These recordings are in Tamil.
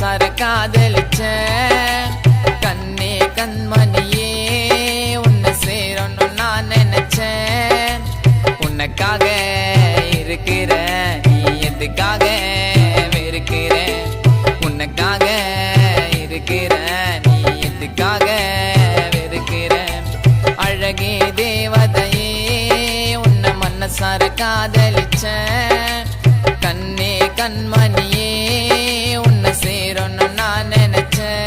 மனசார காதலிச்சேன். கண்ணே கண்மணியே உன்னை சேரணும் நான் நினைச்சேன். உனக்காக இருக்கிற நீ எதுக்காக வெறுக்கிற? உனக்காக இருக்கிற நீ எதுக்காக வெறுக்கிற? அழகே தேவதையே உன்னை மனசார காதலிச்சேன். கண்ணே கண்மணியே உன்னை சேரணும் நான் நினைச்சேன்.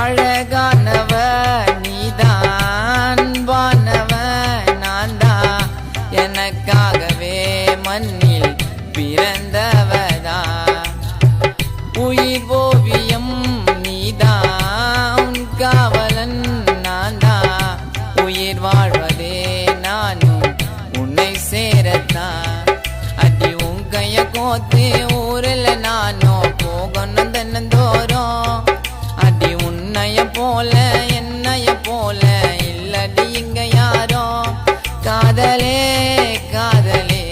அழகானவ நீதான், வானவ நான் தான், எனக்காகவே மண்ணில் பிறந்தவதா. உயிர் ஓவியம் நீதான், உன் காவலன் நான் தான், உயிர் வாழ்வதே நானும் உன்னை சேரத்தான். அடி உன் கைய கோத்து ஊரில் நானும் போகணும் தினந்தோறும். அடி உன்னைய போல என்னைய போல இல்லடி இங்க யாரோ. காதலே காதலே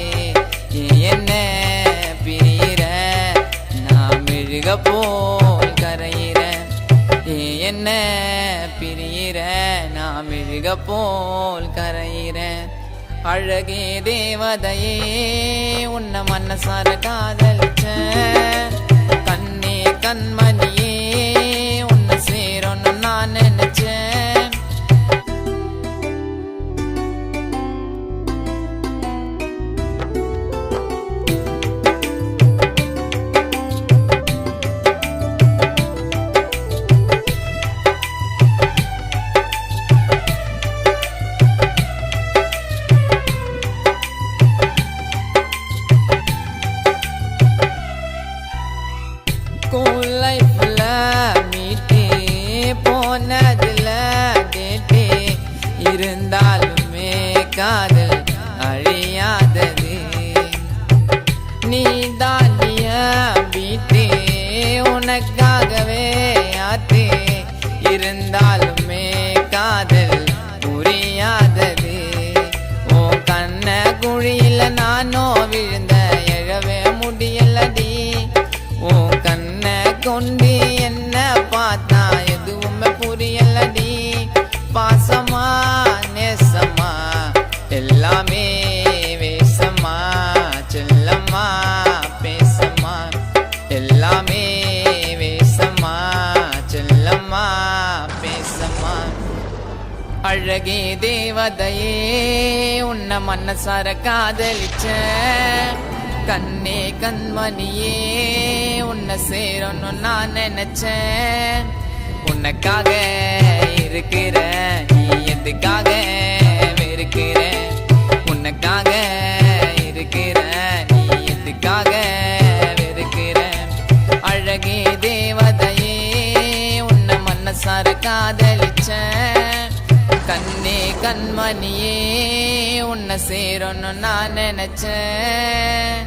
என்ன பிரியிற, நான் மெழுக போல் கரையிற. என்ன பிரியிற, நான் மெழுக போல் கரையிற. அழகே தேவதையே உன்னை மனசார காதலிச்சேன். கண்ணே கண்மணியே உன்னை சேரணும் நான் நினைச்சேன். ஸ்கூல் லைஃப்ல மீட்டே போனதுல டேட்டே இருந்தாலுமே காதல் அழியாதது. நீ தாண்டிய வீட்டே உனக்காகவே ஆத்தே இருந்தாலுமே காதல் புரியாதது. ஓ கண்ண குழியில நானோ விழுந்த எழவே முடியலடி. ஓ கண்ண கொண்டு என்ன பார்த்தா எதுவுமே புரியலடி. பாசமா நேசமா எல்லாமே வேசமா, செல்லம்மா பேசமா எல்லாமே வேசமா, செல்லம்மா பேசமா. அழகே தேவதையே உன்னை மனசார காதலிச்சேன். கண்ணே கண்மணியே உன்னை சேரணும் நான் நினைச்சேன். உனக்காக இருக்கிற நீ எதுக்காக வெறுக்கிற? உனக்காக இருக்கிற நீ எதுக்காக வெறுக்கிற? அழகே தேவதையே உன்னை மனசார காதலிச்சேன். கண்ணே கண்மணியே உன்னை சேரணும் நான் நினைச்சேன்.